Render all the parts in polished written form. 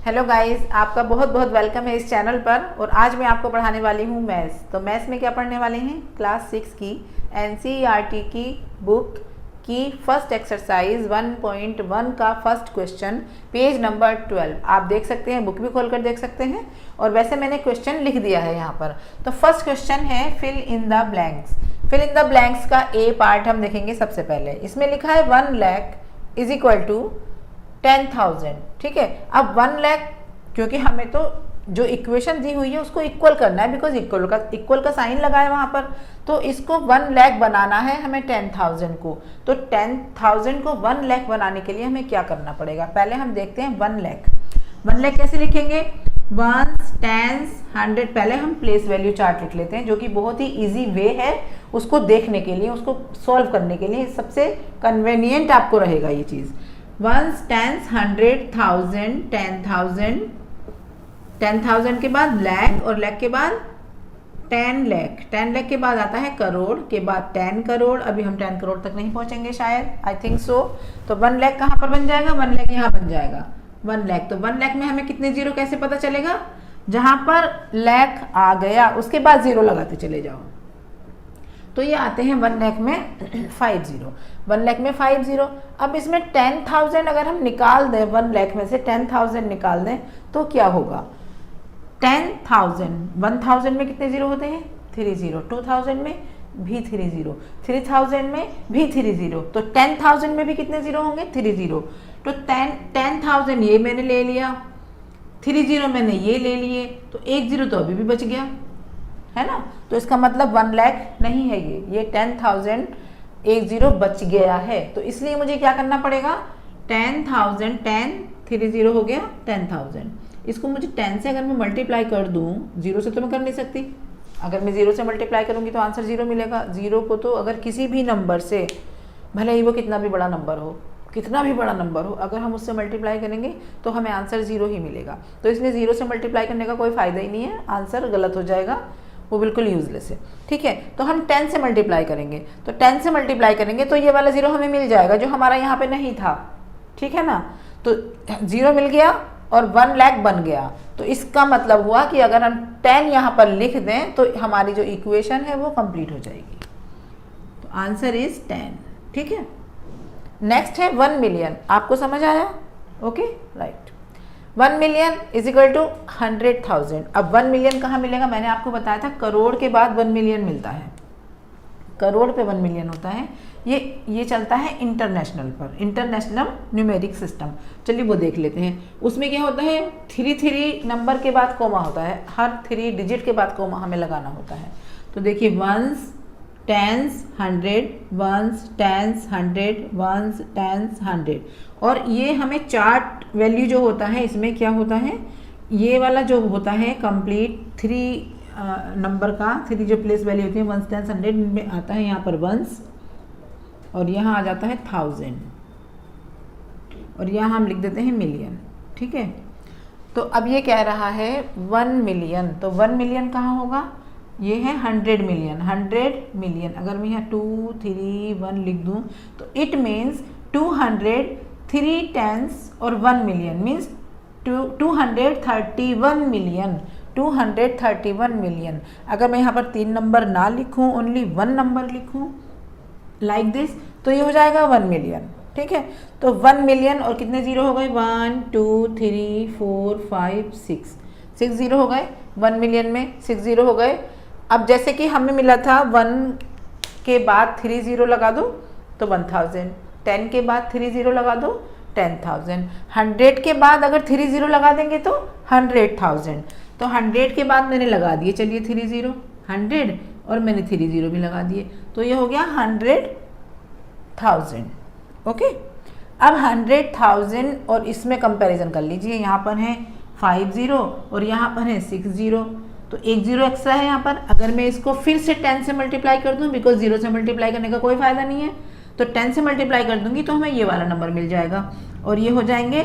Hello guys, आपका बहुत बहुत वेलकम है इस चैनल पर। और आज मैं आपको पढ़ाने वाली हूँ मैथ्स। तो मैथ्स में क्या पढ़ने वाले हैं, क्लास 6 की एनसीईआरटी की बुक की फर्स्ट एक्सरसाइज 1.1 का फर्स्ट क्वेश्चन, पेज नंबर 12। आप देख सकते हैं, बुक भी खोल कर देख सकते हैं। और वैसे मैंने क्वेश्चन लिख दिया है यहाँ पर। तो फर्स्ट क्वेश्चन है fill in the blanks. Fill in the blanks का ए पार्ट हम देखेंगे सबसे पहले। इसमें लिखा है 1 लाख इज इक्वल टू 10,000। ठीक है, अब 1 लाख, क्योंकि हमें तो जो इक्वेशन दी हुई है उसको इक्वल करना है, बिकॉज इक्वल का साइन लगा है वहां पर। तो इसको 1 लाख बनाना है हमें 10,000 को। तो 10,000 को 1 लाख बनाने के लिए हमें क्या करना पड़ेगा, पहले हम देखते हैं 1 लाख। 1 लाख कैसे लिखेंगे, 1s, 10s, 100। पहले हम प्लेस वैल्यू चार्ट लिख लेते हैं, जो कि बहुत ही इजी वे है उसको देखने के लिए, उसको सॉल्व करने के लिए सबसे कन्वीनियंट आपको रहेगा ये चीज़। 1s, 10s, 100, 1000, 10,000, 10,000 के बाद लाख, और लाख के बाद 10 लाख, 10 लाख के बाद आता है करोड़, के बाद 10 करोड़। अभी हम 10 करोड़ तक नहीं पहुंचेंगे शायद, आई थिंक सो। तो 1 लाख कहाँ पर बन जाएगा, 1 लाख यहाँ बन जाएगा 1 लाख। तो 1 लाख में हमें कितने जीरो कैसे पता चलेगा, जहां पर लाख आ गया उसके बाद जीरो लगाते चले जाओ। तो ये आते हैं 1 लाख में 5 जीरो, 1 लाख में 5 जीरो। अब इसमें 10,000 अगर हम निकाल दें, 1 लाख में से 10,000 निकाल दें तो क्या होगा, 10,000, 1,000 में कितने जीरो होते हैं, 3 जीरो, 2,000 में भी 3 जीरो, 3,000 में भी 3 जीरो। तो 10,000 में भी कितने जीरो होंगे, 3 जीरो। तो 10,000 ये मैंने ले लिया, 3 जीरो मैंने ये ले लिए, तो 1 जीरो तो अभी भी बच गया है ना। तो इसका मतलब 1 लाख नहीं है ये 10,000 1 जीरो बच गया है। तो इसलिए मुझे क्या करना पड़ेगा, 10,000, 10, 3 जीरो हो गया 10,000। इसको मुझे 10 से अगर मैं मल्टीप्लाई कर दूं, जीरो से तो मैं कर नहीं सकती। अगर मैं जीरो से मल्टीप्लाई करूंगी तो आंसर जीरो मिलेगा। जीरो को तो अगर किसी भी नंबर से, भले ही वो कितना भी बड़ा नंबर हो, कितना भी बड़ा नंबर हो, अगर हम उससे मल्टीप्लाई करेंगे तो हमें आंसर जीरो ही मिलेगा। तो इसलिए जीरो से मल्टीप्लाई करने का कोई फायदा ही नहीं है, आंसर गलत हो जाएगा, वो बिल्कुल यूजलेस है। ठीक है, तो हम 10 से मल्टीप्लाई करेंगे। तो 10 से मल्टीप्लाई करेंगे तो ये वाला जीरो हमें मिल जाएगा जो हमारा यहाँ पे नहीं था। ठीक है ना, तो जीरो मिल गया और 1 लाख बन गया। तो इसका मतलब हुआ कि अगर हम 10 यहाँ पर लिख दें तो हमारी जो इक्वेशन है वो कंप्लीट हो जाएगी। तो आंसर इज 10। ठीक है, नेक्स्ट है 1 मिलियन। आपको समझ आया, okay right. 1 million is equal to 100,000। अब 1 मिलियन कहाँ मिलेगा, मैंने आपको बताया था करोड़ के बाद 1 मिलियन मिलता है, करोड़ पे 1 मिलियन होता है। ये चलता है इंटरनेशनल पर, इंटरनेशनल न्यूमेरिक सिस्टम। चलिए वो देख लेते हैं। उसमें क्या होता है, 3 नंबर के बाद कोमा होता है, हर 3 डिजिट के बाद कोमा हमें लगाना होता है। तो देखिए 1s, 10s, 100, 1s, 10s, 100, 1s, 10s, 100। और ये हमें चार्ट वैल्यू जो होता है, इसमें क्या होता है, ये वाला जो होता है कंप्लीट 3 नंबर का, 3 जो प्लेस वैल्यू होती है 1s, 10s, 100 में आता है यहाँ पर 1s, और यहाँ आ जाता है 1000, और यहाँ हम लिख देते हैं मिलियन। ठीक है, तो अब ये कह रहा है 1 मिलियन। तो 1 मिलियन कहाँ होगा, ये है 100 मिलियन, 100 मिलियन। अगर मैं यहाँ 2, 3, 1 लिख दूँ तो इट मीन्स 200, 3 टेंस और 1 मिलियन मीन्स 231 मिलियन, 231 मिलियन। अगर मैं यहाँ पर 3 नंबर ना लिखूँ, ओनली 1 नंबर लिखूँ लाइक दिस, तो ये हो जाएगा 1 मिलियन। ठीक है, तो 1 मिलियन और कितने जीरो हो गए, 1, 2, 3, 4, 5, 6 जीरो हो गए। 1 मिलियन में 6 जीरो हो गए। अब जैसे कि हमें मिला था 1 के बाद 3 जीरो लगा दो तो 1000, 10 के बाद 3 जीरो लगा दो 10,000, 100 के बाद अगर 3 जीरो लगा देंगे तो 100,000। तो 100 के बाद मैंने लगा दिए, चलिए 3 जीरो, 100 और मैंने 3 जीरो भी लगा दिए, तो ये हो गया 100,000। ओके, अब 100,000 और इसमें कंपैरिजन कर लीजिए। यहाँ पर है 5 जीरो और यहाँ पर है 6 जीरो, तो 1 जीरो एक्स्ट्रा है यहाँ पर। अगर मैं इसको फिर से 10 से मल्टीप्लाई कर दूँ, बिकॉज जीरो से मल्टीप्लाई करने का कोई फायदा नहीं है, तो 10 से मल्टीप्लाई कर दूंगी तो हमें ये वाला नंबर मिल जाएगा, और ये हो जाएंगे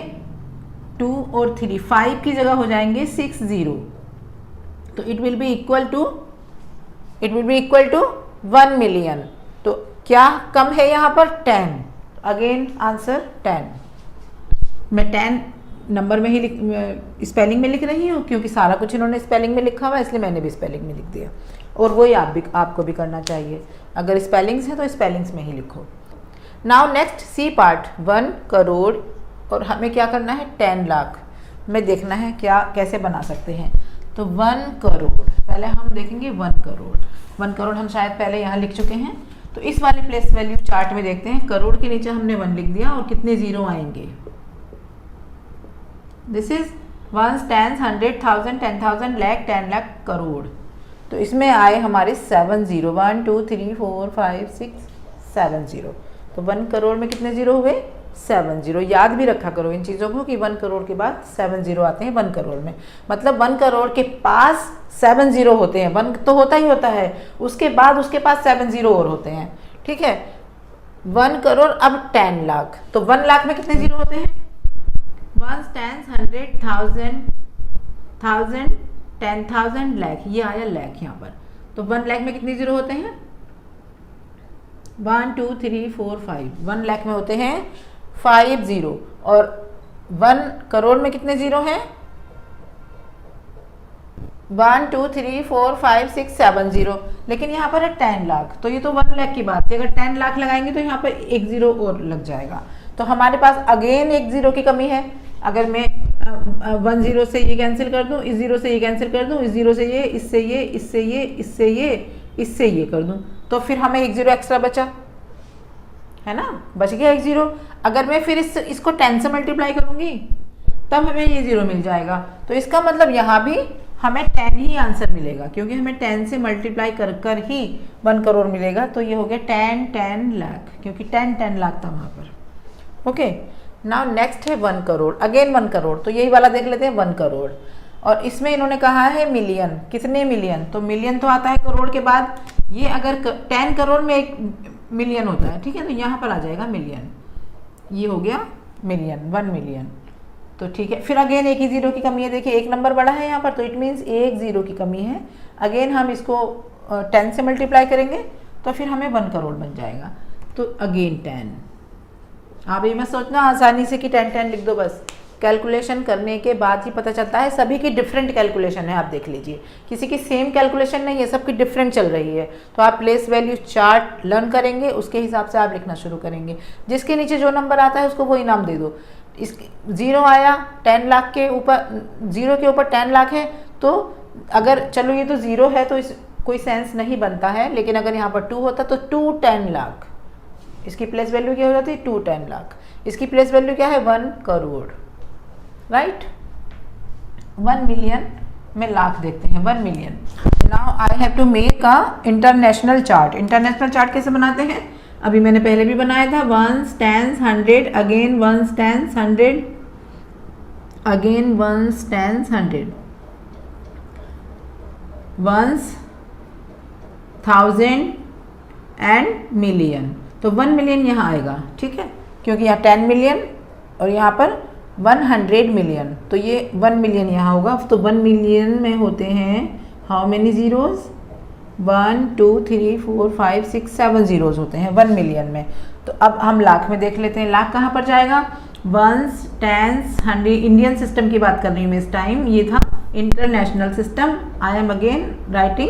2 और 3, 5 की जगह हो जाएंगे 6 जीरो। तो it will be equal to 1 million. तो क्या कम है यहाँ पर, 10। Again answer 10। मैं 10 नंबर में ही स्पेलिंग में लिख रही हूँ, क्योंकि सारा कुछ इन्होंने स्पेलिंग में लिखा हुआ है, इसलिए मैंने भी स्पेलिंग में लिख दिया। और वही आपको भी करना चाहिए, अगर स्पेलिंग्स है तो स्पेलिंग्स में ही लिखो। Now next C part, 1 crore और हमें क्या करना है 10 लाख में देखना है क्या कैसे बना सकते हैं। तो 1 करोड़ पहले हम देखेंगे 1 करोड़। 1 करोड़ हम शायद पहले यहाँ लिख चुके हैं, तो इस वाले प्लेस वैल्यू चार्ट में देखते हैं। करोड़ के नीचे हमने 1 लिख दिया और कितने जीरो आएंगे। This is 1 10 100 1000 10,000 lakh 10 lakh crore. तो इसमें आए हमारे 7 जीरो, 1 2 3 4 5 6 7 जीरो। तो 1 करोड़ में कितने जीरो हुए 7 जीरो। याद भी रखा करो इन चीज़ों को कि 1 करोड़ के बाद 7 जीरो आते हैं 1 करोड़ में। मतलब 1 करोड़ के पास 7 जीरो होते हैं। 1 तो होता ही होता है, उसके बाद उसके पास 7 जीरो और होते हैं। ठीक है, 1 करोड़ अब 10 लाख। तो 1 लाख में कितने जीरो होते हैं 1 10 100 1000 10,000 लाख। ये आया लाख यहाँ पर। तो 1 लाख में कितने जीरो होते हैं 1 2 3 4 5। 1 लाख में होते हैं 5 जीरो। और 1 करोड़ में कितने जीरो हैं 1 2 3 4 5 6 7 जीरो। लेकिन यहाँ पर है 10 लाख, तो ये तो 1 लाख की बात थी। अगर 10 लाख लगाएंगे तो यहाँ पर एक जीरो और लग जाएगा। तो हमारे पास अगेन एक जीरो की कमी है। अगर मैं 1 जीरो से ये कैंसिल कर दूं, इस जीरो से ये कैंसिल कर दूं, इस जीरो से ये, इससे ये, इससे ये, इससे ये, इससे ये कर दूं, तो फिर हमें एक जीरो एक्स्ट्रा बचा है ना, बच गया एक जीरो। अगर मैं फिर इसको 10 से मल्टीप्लाई करूंगी तब हमें ये जीरो मिल जाएगा। तो इसका मतलब यहाँ भी हमें 10 ही आंसर मिलेगा, क्योंकि हमें 10 से मल्टीप्लाई कर कर ही 1 करोड़ मिलेगा। तो ये हो गया 10 लाख, क्योंकि 10 लाख था वहाँ पर। ओके, नाउ नेक्स्ट है 1 करोड़। अगेन 1 करोड़, तो यही वाला देख लेते हैं 1 करोड़। और इसमें इन्होंने कहा है मिलियन। कितने मिलियन, तो मिलियन तो आता है करोड़ के बाद। ये अगर 10 करोड़ में 1 मिलियन होता है, ठीक है, तो यहाँ पर आ जाएगा मिलियन। ये हो गया मिलियन, 1 मिलियन। तो ठीक है, फिर अगेन एक ही जीरो की कमी है। देखिए एक नंबर बड़ा है यहाँ पर, तो इट मीन्स एक जीरो की कमी है। अगेन हम इसको 10 से मल्टीप्लाई करेंगे तो फिर हमें 1 करोड़ बन जाएगा। तो अगेन 10। आप ये मत सोचना आसानी से कि 10 लिख दो बस। कैलकुलेशन करने के बाद ही पता चलता है। सभी की डिफरेंट कैलकुलेशन है, आप देख लीजिए, किसी की सेम कैलकुलेशन नहीं है, सबकी डिफरेंट चल रही है। तो आप प्लेस वैल्यू चार्ट लर्न करेंगे, उसके हिसाब से आप लिखना शुरू करेंगे। जिसके नीचे जो नंबर आता है उसको वही नाम दे दो। इस जीरो आया 10 लाख के ऊपर, जीरो के ऊपर 10 लाख है, तो अगर चलो ये तो जीरो है तो इस कोई सेंस नहीं बनता है, लेकिन अगर यहाँ पर 2 होता तो 2 10 लाख। इसकी प्लेस वैल्यू क्या हो जाती है 2 10 लाख। इसकी प्लेस वैल्यू क्या है 1 करोड़, राइट। 1 मिलियन में लाख देखते हैं, 1 million. Now I have to make a international chart. International chart कैसे बनाते हैं, अभी मैंने पहले भी बनाया था। 1 10 100 अगेन 1 10 100 अगेन 1 10 100 1 1000 एंड मिलियन। तो 1 मिलियन यहाँ आएगा, ठीक है, क्योंकि यहाँ 10 मिलियन और यहाँ पर 100 मिलियन, तो ये 1 मिलियन यहाँ होगा। तो 1 मिलियन में होते हैं हाउ मेनी जीरोज़ 1 2 3 4 5 6 7 जीरोज़ होते हैं 1 मिलियन में। तो अब हम लाख में देख लेते हैं, लाख कहाँ पर जाएगा 1 10 100। इंडियन सिस्टम की बात कर रही हूँ मैं इस टाइम, ये था international system. I am again writing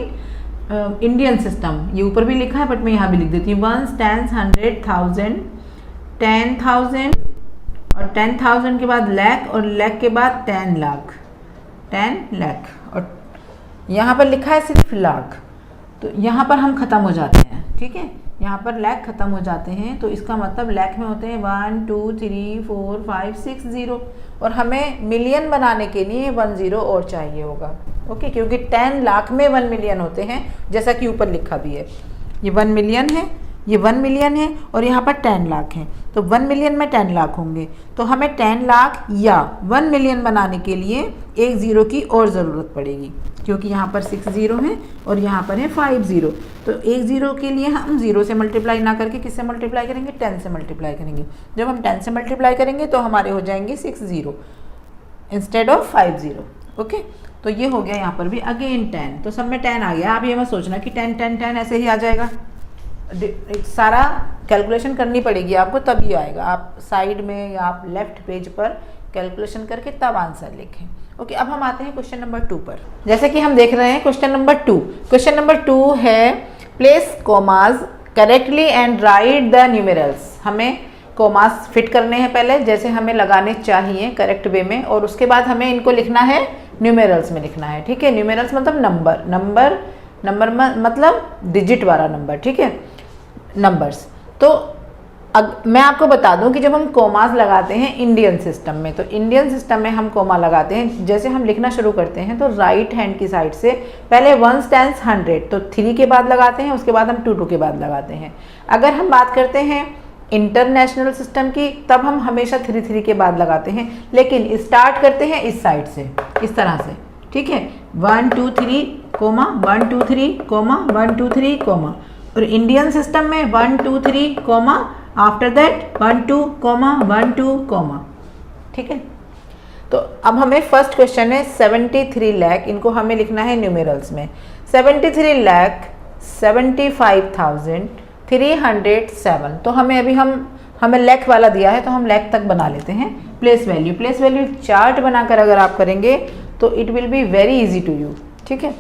Indian system, ये ऊपर भी लिखा है बट मैं यहाँ भी लिख देती हूँ। 1 10 100 1000 10,000 और 10,000 के बाद लाख, और लाख के बाद 10 लाख 10 लाख, और यहाँ पर लिखा है सिर्फ लाख। तो यहाँ पर हम ख़त्म हो जाते हैं, ठीक है, यहाँ पर लाख ख़त्म हो जाते हैं। तो इसका मतलब लाख में होते हैं 1 2 3 4 5 6 जीरो, और हमें मिलियन बनाने के लिए 1 जीरो और चाहिए होगा। ओके, क्योंकि 10 लाख में 1 मिलियन होते हैं, जैसा कि ऊपर लिखा भी है। ये 1 मिलियन है, ये 1 मिलियन है, और यहाँ पर 10 लाख हैं। तो 1 मिलियन में 10 लाख होंगे, तो हमें 10 लाख या 1 मिलियन बनाने के लिए एक ज़ीरो की और ज़रूरत पड़ेगी, क्योंकि यहाँ पर 6 जीरो हैं और यहाँ पर है 5 जीरो। तो एक ज़ीरो के लिए हम 0 से मल्टीप्लाई ना करके किससे मल्टीप्लाई करेंगे 10 से मल्टीप्लाई करेंगे। जब हम 10 से मल्टीप्लाई करेंगे तो हमारे हो जाएंगे 6 zero instead of 5 zero. Okay, तो ये हो गया यहाँ पर भी अगेन 10। तो सब में 10 आ गया। आप ये मत सोचना कि 10 10 10 ऐसे ही आ जाएगा, सारा कैलकुलेशन करनी पड़ेगी आपको, तभी आएगा। आप साइड में या आप लेफ्ट पेज पर कैलकुलेशन करके तब आंसर लिखें। ओके, अब हम आते हैं क्वेश्चन नंबर 2 पर। जैसे कि हम देख रहे हैं क्वेश्चन नंबर 2। क्वेश्चन नंबर 2 है place commas correctly and right the numerals. हमें कॉमास फिट करने हैं पहले, जैसे हमें लगाने चाहिए करेक्ट वे में, और उसके बाद हमें इनको लिखना है न्यूमेरल्स में लिखना है। ठीक है, न्यूमेरल्स मतलब नंबर मतलब डिजिट वाला नंबर। ठीक है, नंबर्स। तो मैं आपको बता दूं कि जब हम कॉमास लगाते हैं इंडियन सिस्टम में, तो इंडियन सिस्टम में हम कॉमा लगाते हैं, जैसे हम लिखना शुरू करते हैं तो राइट हैंड की साइड से पहले 1 टेंस 100 तो 3 के बाद लगाते हैं, उसके बाद हम 2 के बाद लगाते हैं। अगर हम बात करते हैं इंटरनेशनल सिस्टम की, तब हम हमेशा 3 के बाद लगाते हैं, लेकिन स्टार्ट करते हैं इस साइड से, इस तरह से। ठीक है, 1 2 3 कोमा 1 2 3 कोमा 1 2 3 कोमा। और इंडियन सिस्टम में 1 2 3 comma, after that 1 2 comma 1 2 comma. ठीक है, तो अब हमें फर्स्ट क्वेश्चन है 73 लाख, इनको हमें लिखना है न्यूमेरल्स में। 73,75,307। तो हमें अभी हमें लैख वाला दिया है, तो हम लैख तक बना लेते हैं। प्लेस वैल्यू चार्ट बनाकर अगर आप करेंगे तो it will be very easy to you. ठीक है,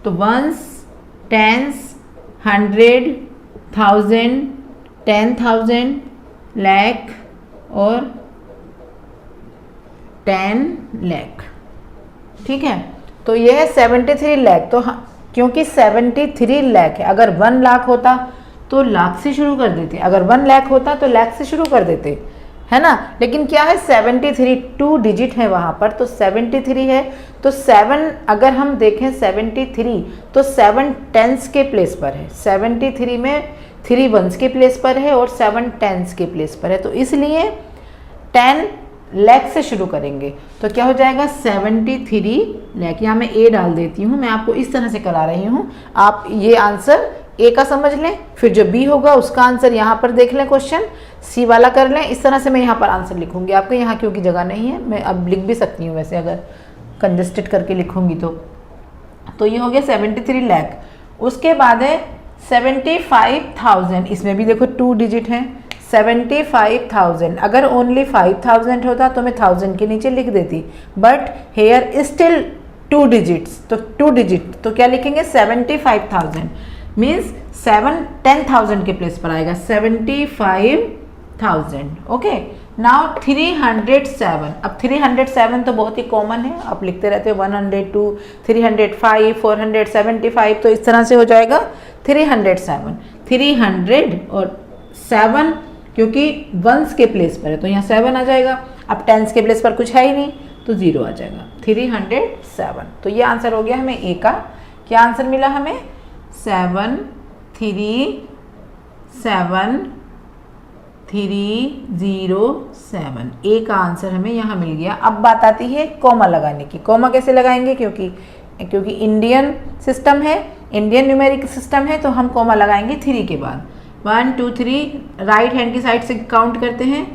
तो वंस, टेंस, 100, 1000, 10,000, लाख और 10 लाख। ठीक है, तो ये है 73 लाख। तो क्योंकि 73 लाख है, अगर 1 लाख होता तो लाख से शुरू कर देते, अगर 1 लाख होता तो लाख से शुरू कर देते, है ना। लेकिन क्या है 73, 2 डिजिट है वहाँ पर, तो 73 है। तो 7 अगर हम देखें 73 तो 7 टेंस के प्लेस पर है। 73 में 3 वंस के प्लेस पर है और 7 टेंस के प्लेस पर है, तो इसलिए 10 लाख से शुरू करेंगे। तो क्या हो जाएगा 73 लाख। यहाँ मैं ए डाल देती हूँ, मैं आपको इस तरह से करा रही हूँ, आप ये आंसर ए का समझ लें, फिर जो बी होगा उसका आंसर यहाँ पर देख लें, क्वेश्चन सी वाला कर लें। इस तरह से मैं यहाँ पर आंसर लिखूंगी। आपको यहाँ क्योंकि जगह नहीं है, मैं अब लिख भी सकती हूँ वैसे, अगर कंजस्टेड करके लिखूंगी तो ये हो गया 73 लाख। उसके बाद है 75,000, इसमें भी देखो 2 डिजिट हैं। 75,000, अगर ओनली 5,000 होता तो मैं 1000 के नीचे लिख देती, बट हेयर स्टिल 2 डिजिट्स, तो 2 डिजिट तो क्या लिखेंगे 75,000 मीन्स 7 10,000 के प्लेस पर आएगा 75,000। Okay, now 307। अब 307 तो बहुत ही कॉमन है, आप लिखते रहते हो 102, 305, 475, तो इस तरह से हो जाएगा 307। 300 और 7 क्योंकि वंस के प्लेस पर है तो यहाँ 7 आ जाएगा। अब टेंस के प्लेस पर कुछ है ही नहीं तो 0 आ जाएगा। 307, तो ये आंसर हो गया हमें ए का। क्या आंसर मिला हमें 73,307। ए का आंसर हमें यहाँ मिल गया। अब बात आती है कॉमा लगाने की। कॉमा कैसे लगाएंगे, क्योंकि इंडियन सिस्टम है, इंडियन न्यूमेरिक सिस्टम है, तो हम कॉमा लगाएंगे 3 के बाद। 1 2 3 राइट हैंड की साइड से काउंट करते हैं,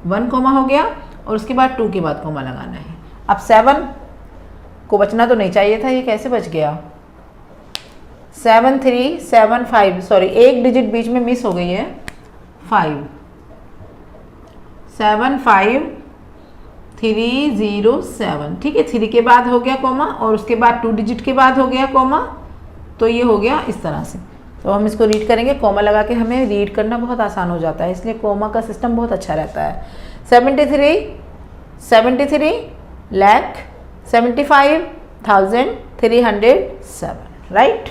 1 कॉमा हो गया और उसके बाद 2 के बाद कॉमा लगाना है। अब 7 को बचना तो नहीं चाहिए था, ये कैसे बच गया। 7375, सॉरी एक डिजिट बीच में मिस हो गई है, 5 75307। ठीक है, 3 के बाद हो गया कॉमा और उसके बाद 2 डिजिट के बाद हो गया कॉमा, तो ये हो गया इस तरह से। तो हम इसको रीड करेंगे, कॉमा लगा के हमें रीड करना बहुत आसान हो जाता है, इसलिए कॉमा का सिस्टम बहुत अच्छा रहता है। 73 लाख 75,307, राइट।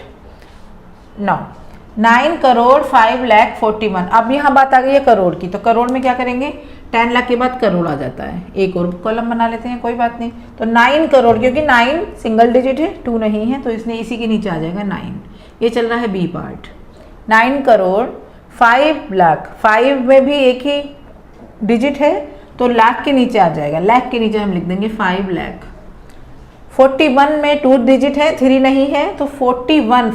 नाउ 9,05,41,000। अब यहाँ बात आ गई है करोड़ की, तो करोड़ में क्या करेंगे 10 लाख के बाद करोड़ आ जाता है, एक और कॉलम बना लेते हैं, कोई बात नहीं। तो 9 करोड़, क्योंकि 9 सिंगल डिजिट है, 2 नहीं है, तो इसलिए इसी के नीचे आ जाएगा 9। ये चल रहा है बी पार्ट। 9 करोड़ 5 लाख, 5 में भी एक ही डिजिट है तो लाख के नीचे आ जाएगा, लाख के नीचे हम लिख देंगे 5 लाख। 41 में 2 डिजिट है, 3 नहीं है, तो 41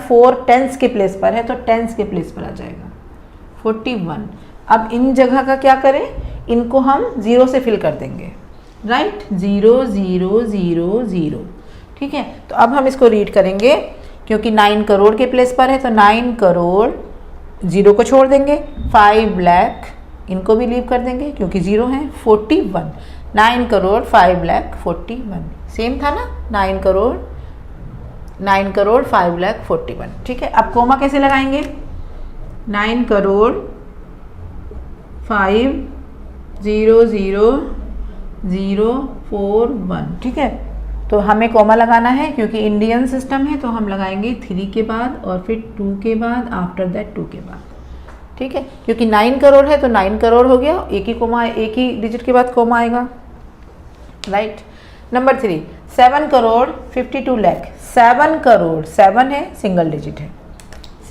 4 टेंस के प्लेस पर है, तो टेंस के प्लेस पर आ जाएगा 41। अब इन जगह का क्या करें, इनको हम 0 से फिल कर देंगे, राइट। 0 0 0 0। ठीक है, तो अब हम इसको रीड करेंगे, क्योंकि 9 करोड़ के प्लेस पर है, तो 9 करोड़ 0 को छोड़ देंगे, 5 लाख इनको भी लीव कर देंगे क्योंकि 0 है, 41 9 करोड़ 5,41,000 सेम था ना, 9 करोड़ 5,41,000, ठीक है। अब कोमा कैसे लगाएंगे, 9 करोड़ 5,00,041, ठीक है। तो हमें कोमा लगाना है क्योंकि इंडियन सिस्टम है, तो हम लगाएंगे 3 के बाद और फिर 2 के बाद, आफ्टर दैट 2 के बाद, ठीक है। क्योंकि 9 करोड़ है तो 9 करोड़ हो गया, एक ही कोमा, एक ही डिजिट के बाद कोमा आएगा, राइट। नंबर 3, 7 करोड़ 52 लाख। 7 करोड़, 7 है सिंगल डिजिट है,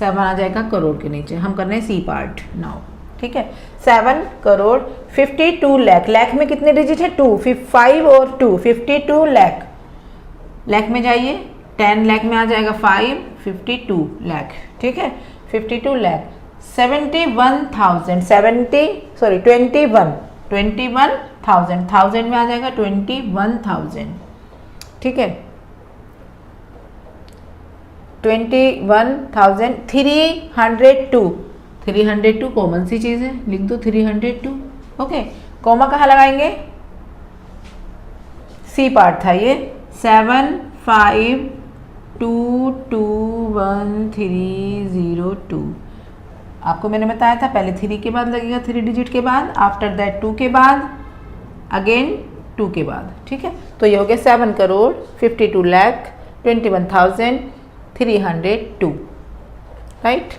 7 आ जाएगा करोड़ के नीचे। हम कर रहे हैं सी पार्ट नाउ, ठीक है। 7 करोड़ 52 लाख। लाख में कितने डिजिट है, 2, 5 और 2, 52 लाख। लाख में जाइए, 10 लाख में आ जाएगा 5, 52 लाख, ठीक है। 52 लाख 21,000, थाउजेंड में आ जाएगा 21,000, ठीक है। 21,000, 302 कॉमन सी चीज़ है, लिख दो 302, ओके। कोमा कहाँ लगाएंगे, सी पार्ट था ये, 75221,302। आपको मैंने बताया था पहले 3 के बाद लगेगा, 3 डिजिट के बाद, आफ्टर दैट 2 के बाद, अगेन 2 के बाद, ठीक है। तो ये हो गया 7 करोड़ 52 लाख 21,302, राइट।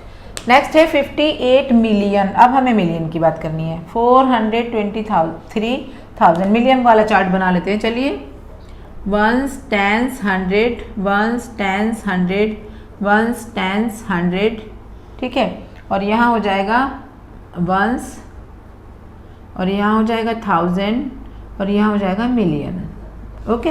नेक्स्ट है 58 मिलियन। अब हमें मिलियन की बात करनी है, 423,000। मिलियन वाला चार्ट बना लेते हैं, चलिए। 1s, 10s, 100, 1s, 10s, 100, 1s, 10s, 100, ठीक है। और यहाँ हो जाएगा 1s, और यहाँ हो जाएगा 1000, और यहाँ हो जाएगा मिलियन, ओके।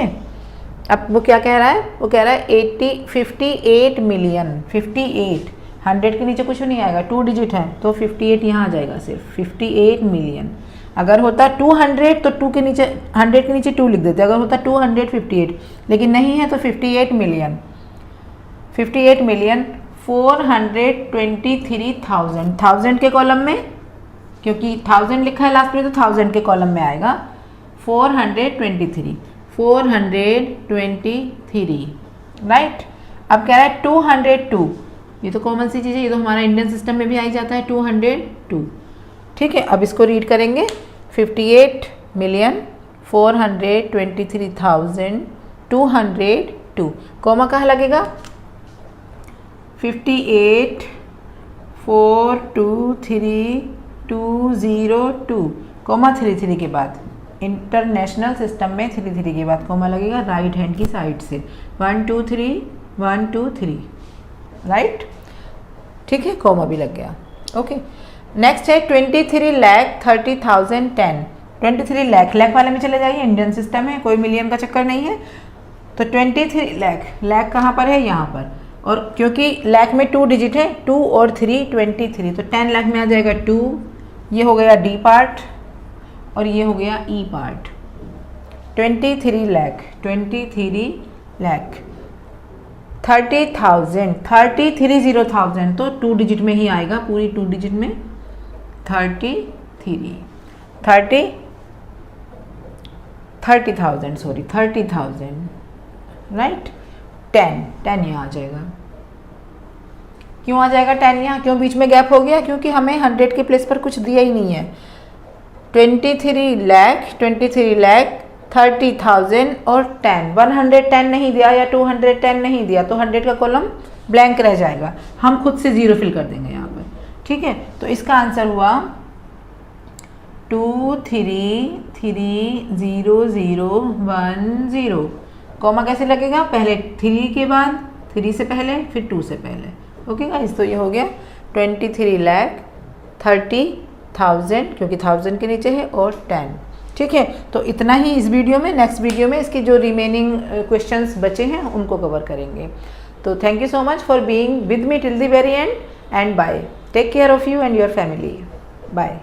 अब वो क्या कह रहा है, वो कह रहा है 58 मिलियन। 58, 100 के नीचे कुछ नहीं आएगा, 2 डिजिट है तो 58 यहाँ आ जाएगा सिर्फ, 58 मिलियन। अगर होता 200 तो 2 के नीचे, 100 के नीचे 2 लिख देते, अगर होता 258, लेकिन नहीं है तो 58 मिलियन। 58 मिलियन 423,000, 1000 के कॉलम में, क्योंकि 1000 लिखा है लास्ट में तो 1000 के कॉलम में आएगा। 423, राइट। अब कह रहा है 202, ये तो कॉमन सी चीज़ है, ये तो हमारा इंडियन सिस्टम में भी आ ही जाता है, 202, ठीक है। अब इसको रीड करेंगे, 58,423,202, कोमा कहाँ लगेगा, 58,423,202, कोमा 33 के बाद। इंटरनेशनल सिस्टम में 33 के बाद कोमा लगेगा राइट हैंड की साइड से, 1 2 3 1 2 3, राइट, ठीक है। कोमा भी लग गया, ओके। नेक्स्ट है 23,30,010। 23 लाख, लाख वाले में चले जाइए, इंडियन सिस्टम है, कोई मिलियन का चक्कर नहीं है। तो 23 लाख, लाख कहाँ पर है, यहाँ पर, और क्योंकि लाख में 2 डिजिट है, 2 और 3, 23, तो 10 लाख में आ जाएगा 2, ये हो गया डी पार्ट और ये हो गया ई पार्ट। 23 लाख, 30,000, 30,000 तो 2 डिजिट में ही आएगा, पूरी 2 डिजिट में 30,000, राइट। 10 यहाँ आ जाएगा। क्यों आ जाएगा 10 यहाँ, क्यों बीच में गैप हो गया, क्योंकि हमें 100 के प्लेस पर कुछ दिया ही नहीं है। 23 लाख, 30,000 और 10, 110 नहीं दिया या 210 नहीं दिया तो 100 का कॉलम ब्लैंक रह जाएगा, हम खुद से 0 फिल कर देंगे यहाँ पर, ठीक है। तो इसका आंसर हुआ 23,0,010। कॉमा कैसे लगेगा, पहले 3 के बाद, 3 से पहले, फिर 2 से पहले, ओके गाइस। तो ये हो गया 23,30,000, क्योंकि 1000 के नीचे है, और 10, ठीक है। तो इतना ही इस वीडियो में। नेक्स्ट वीडियो में इसके जो रिमेनिंग क्वेश्चंस बचे हैं उनको कवर करेंगे। तो thank you so much for being with me till the very end bye. Take care of you and your family. Bye.